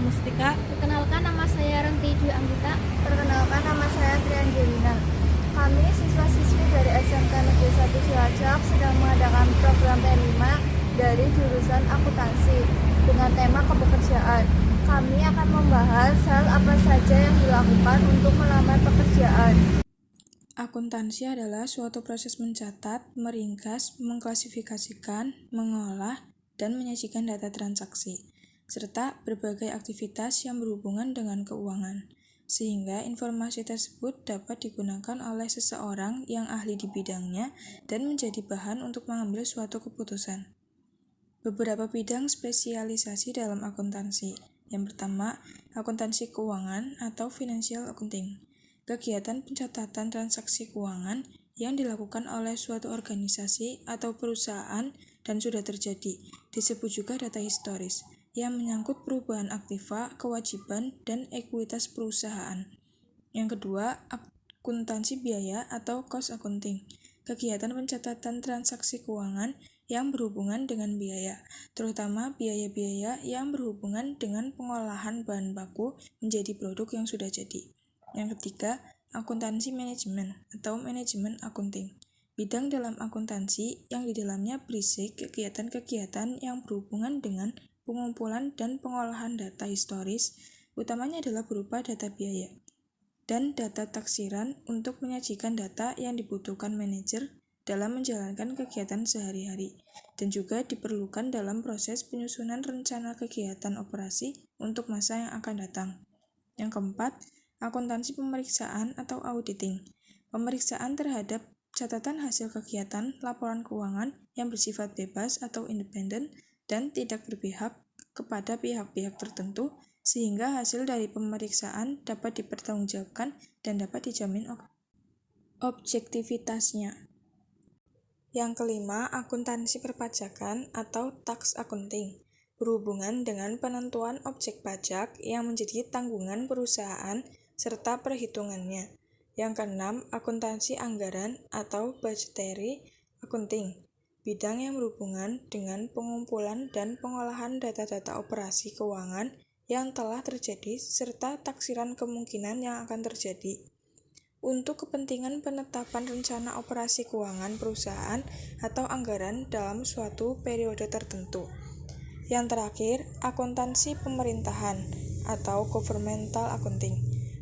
Mustika. Perkenalkan, nama saya Renti Dwi Anggita. Perkenalkan, nama saya Triangelina. Kami siswa-siswi dari SMK Negeri 1 Cilacap sedang mengadakan program P5 dari jurusan akuntansi dengan tema kepekerjaan. Kami akan membahas hal apa saja yang dilakukan untuk melamar pekerjaan. Akuntansi adalah suatu proses mencatat, meringkas, mengklasifikasikan, mengolah, dan menyajikan data transaksi, serta berbagai aktivitas yang berhubungan dengan keuangan, sehingga informasi tersebut dapat digunakan oleh seseorang yang ahli di bidangnya dan menjadi bahan untuk mengambil suatu keputusan. Beberapa bidang spesialisasi dalam akuntansi. Yang pertama, akuntansi keuangan atau financial accounting. Kegiatan pencatatan transaksi keuangan yang dilakukan oleh suatu organisasi atau perusahaan dan sudah terjadi, disebut juga data historis, yang menyangkut perubahan aktiva, kewajiban, dan ekuitas perusahaan. Yang kedua, akuntansi biaya atau cost accounting. Kegiatan pencatatan transaksi keuangan yang berhubungan dengan biaya, terutama biaya-biaya yang berhubungan dengan pengolahan bahan baku menjadi produk yang sudah jadi. Yang ketiga, akuntansi manajemen atau manajemen accounting. Bidang dalam akuntansi yang di dalamnya berisi kegiatan-kegiatan yang berhubungan dengan pengumpulan dan pengolahan data historis, utamanya adalah berupa data biaya dan data taksiran untuk menyajikan data yang dibutuhkan manajer dalam menjalankan kegiatan sehari-hari, dan juga diperlukan dalam proses penyusunan rencana kegiatan operasi untuk masa yang akan datang. Yang keempat, akuntansi pemeriksaan atau auditing. Pemeriksaan terhadap catatan hasil kegiatan laporan keuangan yang bersifat bebas atau independen dan tidak berpihak kepada pihak-pihak tertentu, sehingga hasil dari pemeriksaan dapat dipertanggungjawabkan dan dapat dijamin objektivitasnya. Yang kelima, akuntansi perpajakan atau tax accounting, berhubungan dengan penentuan objek pajak yang menjadi tanggungan perusahaan serta perhitungannya. Yang keenam, akuntansi anggaran atau budgetary accounting, bidang yang berhubungan dengan pengumpulan dan pengolahan data-data operasi keuangan yang telah terjadi serta taksiran kemungkinan yang akan terjadi untuk kepentingan penetapan rencana operasi keuangan perusahaan atau anggaran dalam suatu periode tertentu. Yang terakhir, akuntansi pemerintahan atau governmental accounting,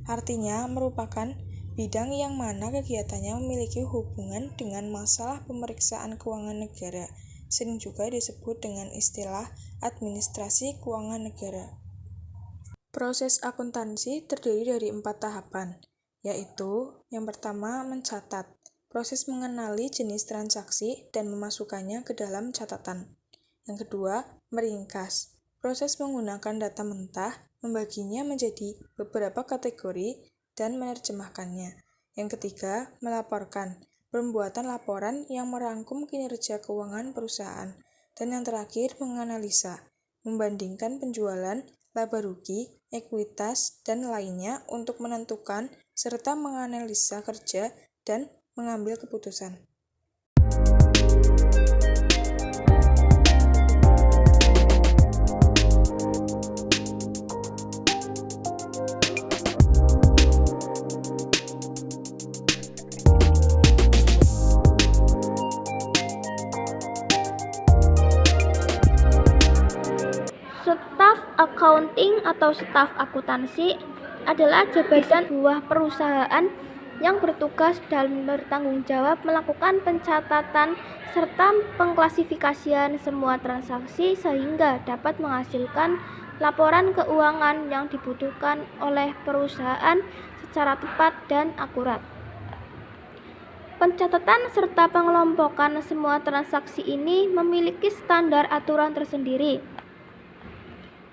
artinya merupakan bidang yang mana kegiatannya memiliki hubungan dengan masalah pemeriksaan keuangan negara, sering juga disebut dengan istilah administrasi keuangan negara. Proses akuntansi terdiri dari 4 tahapan, yaitu yang pertama mencatat, proses mengenali jenis transaksi dan memasukkannya ke dalam catatan. Yang kedua, meringkas, proses menggunakan data mentah, membaginya menjadi beberapa kategori dan menerjemahkannya. Yang ketiga, melaporkan, pembuatan laporan yang merangkum kinerja keuangan perusahaan. Dan yang terakhir, menganalisa, membandingkan penjualan, laba rugi, ekuitas, dan lainnya untuk menentukan serta menganalisa kerja dan mengambil keputusan. Staf accounting atau staf akuntansi adalah jabatan sebuah perusahaan yang bertugas dan bertanggung jawab melakukan pencatatan serta pengklasifikasian semua transaksi sehingga dapat menghasilkan laporan keuangan yang dibutuhkan oleh perusahaan secara tepat dan akurat. Pencatatan serta pengelompokan semua transaksi ini memiliki standar aturan tersendiri.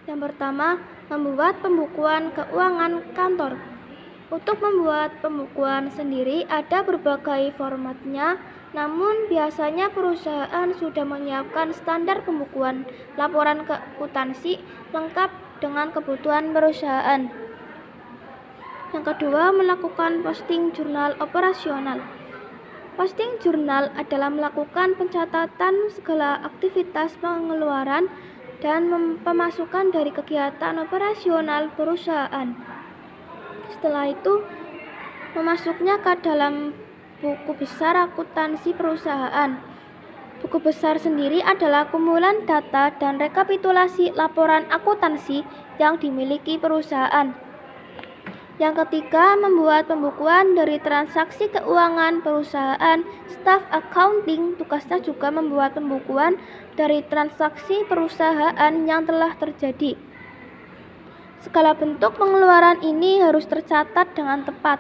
Yang pertama, membuat pembukuan keuangan kantor. Untuk membuat pembukuan sendiri ada berbagai formatnya, namun biasanya perusahaan sudah menyiapkan standar pembukuan laporan akuntansi lengkap dengan kebutuhan perusahaan. Yang kedua, melakukan posting jurnal operasional. Posting jurnal adalah melakukan pencatatan segala aktivitas pengeluaran dan pemasukan dari kegiatan operasional perusahaan. Setelah itu, memasuknya ke dalam buku besar akuntansi perusahaan. Buku besar sendiri adalah kumpulan data dan rekapitulasi laporan akuntansi yang dimiliki perusahaan. Yang ketiga, membuat pembukuan dari transaksi keuangan perusahaan. Staff accounting tugasnya juga membuat pembukuan dari transaksi perusahaan yang telah terjadi. Segala bentuk pengeluaran ini harus tercatat dengan tepat.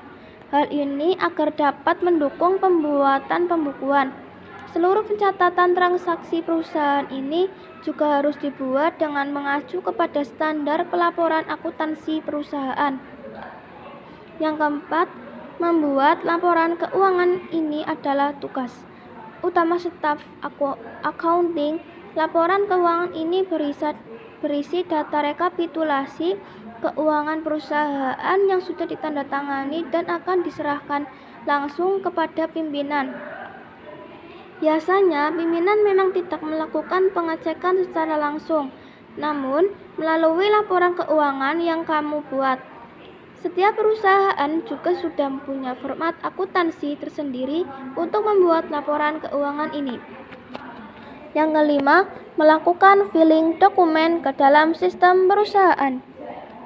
Hal ini agar dapat mendukung pembuatan pembukuan. Seluruh pencatatan transaksi perusahaan ini juga harus dibuat dengan mengacu kepada standar pelaporan akuntansi perusahaan. Yang keempat, membuat laporan keuangan ini adalah tugas utama staf accounting. Laporan keuangan ini berisi data rekapitulasi keuangan perusahaan yang sudah ditandatangani dan akan diserahkan langsung kepada pimpinan. Biasanya, pimpinan memang tidak melakukan pengecekan secara langsung, namun melalui laporan keuangan yang kamu buat. Setiap perusahaan juga sudah mempunyai format akuntansi tersendiri untuk membuat laporan keuangan ini. Yang kelima, melakukan filing dokumen ke dalam sistem perusahaan.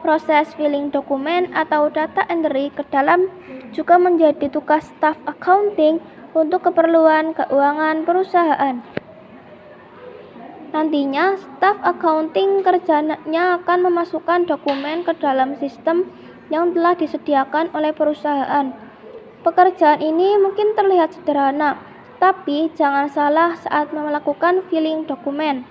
Proses filing dokumen atau data entry ke dalam juga menjadi tugas staf accounting untuk keperluan keuangan perusahaan. Nantinya, staf accounting kerjanya akan memasukkan dokumen ke dalam sistem yang telah disediakan oleh perusahaan. Pekerjaan ini mungkin terlihat sederhana, tapi jangan salah saat melakukan filing dokumen.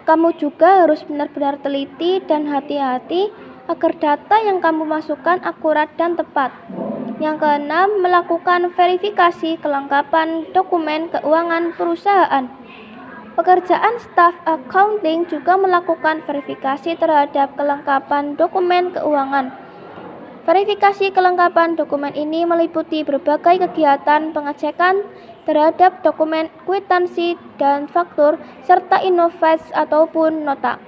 Kamu juga harus benar-benar teliti dan hati-hati agar data yang kamu masukkan akurat dan tepat. Yang keenam, melakukan verifikasi kelengkapan dokumen keuangan perusahaan. Pekerjaan staf accounting juga melakukan verifikasi terhadap kelengkapan dokumen keuangan. Verifikasi kelengkapan dokumen ini meliputi berbagai kegiatan pengecekan terhadap dokumen kwitansi dan faktur, serta invoice ataupun nota.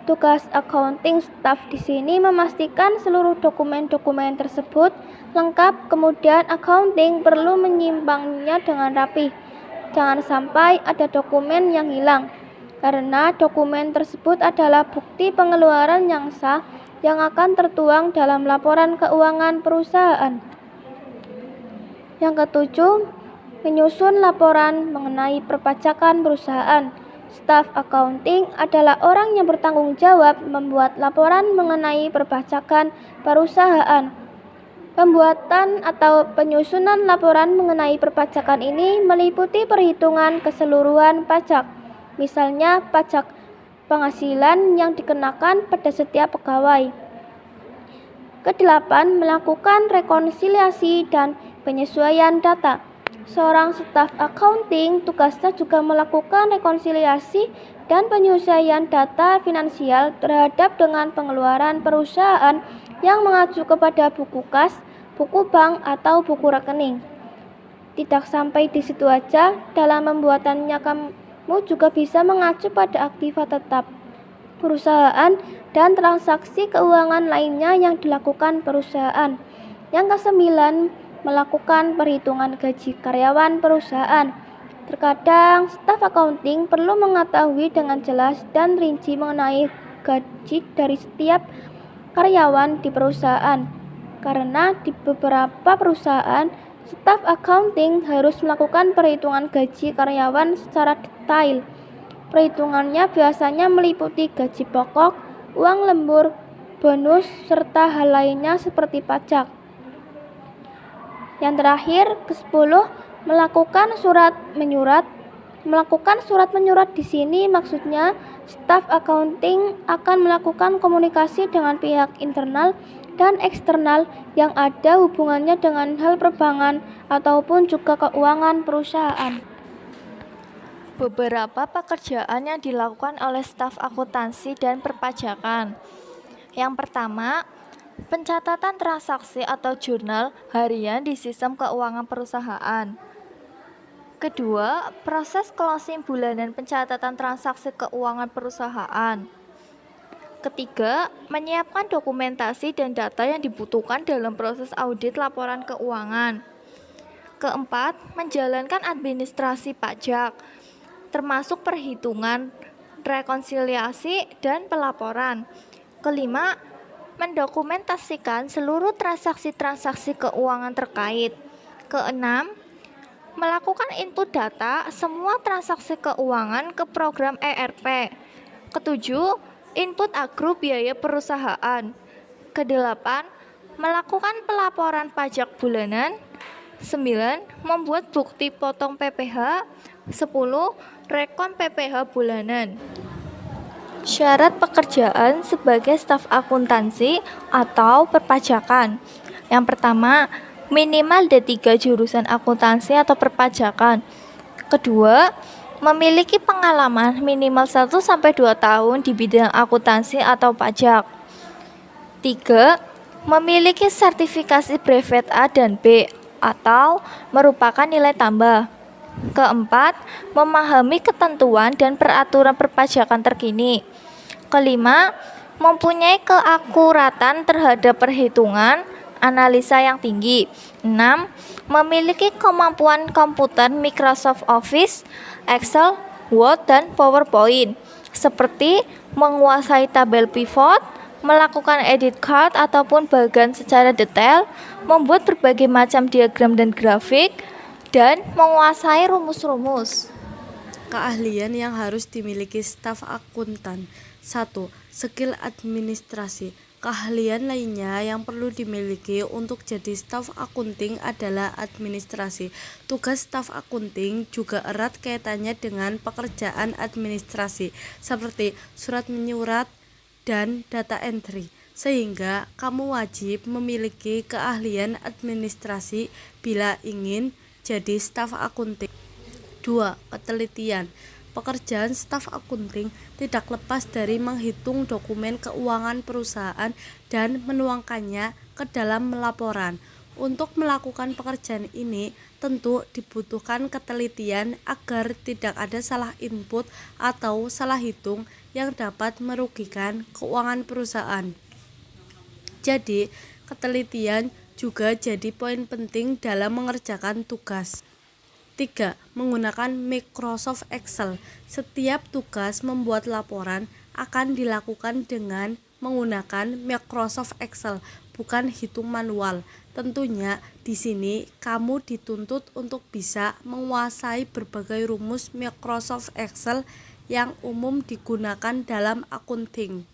Tugas accounting staff di sini memastikan seluruh dokumen-dokumen tersebut lengkap, kemudian accounting perlu menyimpangnya dengan rapi. Jangan sampai ada dokumen yang hilang, karena dokumen tersebut adalah bukti pengeluaran yang sah yang akan tertuang dalam laporan keuangan perusahaan. Yang ketujuh, menyusun laporan mengenai perpajakan perusahaan. Staf accounting adalah orang yang bertanggung jawab membuat laporan mengenai perpajakan perusahaan. Pembuatan atau penyusunan laporan mengenai perpajakan ini meliputi perhitungan keseluruhan pajak, misalnya pajak penghasilan yang dikenakan pada setiap pegawai. Kedelapan, melakukan rekonsiliasi dan penyesuaian data. Seorang staf accounting tugasnya juga melakukan rekonsiliasi dan penyesuaian data finansial terhadap dengan pengeluaran perusahaan yang mengacu kepada buku kas, buku bank, atau buku rekening. Tidak sampai di situ aja, dalam pembuatannya kamu juga bisa mengacu pada aktiva tetap perusahaan dan transaksi keuangan lainnya yang dilakukan perusahaan. Yang kesembilan, melakukan perhitungan gaji karyawan perusahaan. Terkadang staf accounting perlu mengetahui dengan jelas dan rinci mengenai gaji dari setiap karyawan di perusahaan. Karena di beberapa perusahaan, staf accounting harus melakukan perhitungan gaji karyawan secara detail. Perhitungannya biasanya meliputi gaji pokok, uang lembur, bonus, serta hal lainnya seperti pajak. Yang terakhir, ke-10, melakukan surat menyurat. Melakukan surat menyurat di sini maksudnya staf accounting akan melakukan komunikasi dengan pihak internal dan eksternal yang ada hubungannya dengan hal perbankan ataupun juga keuangan perusahaan. Beberapa pekerjaan yang dilakukan oleh staf akuntansi dan perpajakan. Yang pertama, pencatatan transaksi atau jurnal harian di sistem keuangan perusahaan. Kedua, proses closing bulanan pencatatan transaksi keuangan perusahaan. Ketiga, menyiapkan dokumentasi dan data yang dibutuhkan dalam proses audit laporan keuangan. Keempat, menjalankan administrasi pajak, termasuk perhitungan, rekonsiliasi, dan pelaporan. Kelima, mendokumentasikan seluruh transaksi-transaksi keuangan terkait. Keenam, melakukan input data semua transaksi keuangan ke program ERP. Ketujuh, input akru biaya perusahaan. Kedelapan, melakukan pelaporan pajak bulanan. 9, membuat bukti potong PPh. 10, rekon PPh bulanan. Syarat pekerjaan sebagai staf akuntansi atau perpajakan. Yang pertama, minimal D3 jurusan akuntansi atau perpajakan. Kedua, memiliki pengalaman minimal 1-2 tahun di bidang akuntansi atau pajak. 3, memiliki sertifikasi brevet A dan B atau merupakan nilai tambah. Keempat, memahami ketentuan dan peraturan perpajakan terkini. Kelima, mempunyai keakuratan terhadap perhitungan, analisa yang tinggi. 6, memiliki kemampuan komputer Microsoft Office, Excel, Word, dan PowerPoint, seperti menguasai tabel pivot, melakukan edit chart ataupun bagan secara detail, membuat berbagai macam diagram dan grafik, dan menguasai rumus-rumus. Keahlian yang harus dimiliki staf akuntan. 1. Skill administrasi. Keahlian lainnya yang perlu dimiliki untuk jadi staf akunting adalah administrasi. Tugas staf akunting juga erat kaitannya dengan pekerjaan administrasi, seperti surat menyurat dan data entry, sehingga kamu wajib memiliki keahlian administrasi bila ingin jadi staf akunting. 2. Ketelitian. Pekerjaan staf akunting tidak lepas dari menghitung dokumen keuangan perusahaan dan menuangkannya ke dalam laporan. Untuk melakukan pekerjaan ini tentu dibutuhkan ketelitian agar tidak ada salah input atau salah hitung yang dapat merugikan keuangan perusahaan. Jadi, ketelitian juga jadi poin penting dalam mengerjakan tugas. 3. Menggunakan Microsoft Excel. Setiap tugas membuat laporan akan dilakukan dengan menggunakan Microsoft Excel, bukan hitung manual. Tentunya di sini kamu dituntut untuk bisa menguasai berbagai rumus Microsoft Excel yang umum digunakan dalam accounting.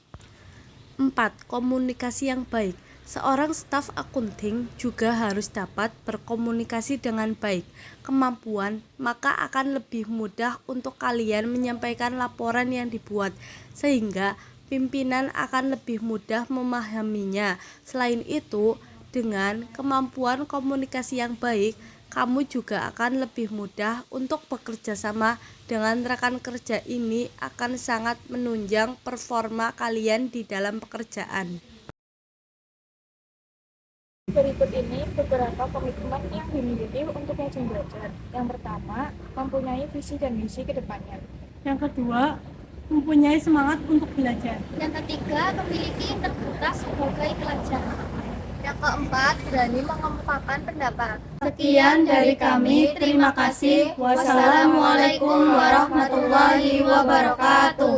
4. Komunikasi yang baik. Seorang staf akunting juga harus dapat berkomunikasi dengan baik. Kemampuan maka akan lebih mudah untuk kalian menyampaikan laporan yang dibuat, sehingga pimpinan akan lebih mudah memahaminya. Selain itu, dengan kemampuan komunikasi yang baik, kamu juga akan lebih mudah untuk bekerja sama dengan rekan kerja. Ini akan sangat menunjang performa kalian di dalam pekerjaan. Berikut ini beberapa komitmen yang dimiliki untuk rajin belajar. Yang pertama, mempunyai visi dan misi ke depannya. Yang kedua, mempunyai semangat untuk belajar. Yang ketiga, memiliki integritas sebagai pelajar. Yang keempat, berani mengemukakan pendapat. Sekian dari kami, terima kasih. Wassalamualaikum warahmatullahi wabarakatuh.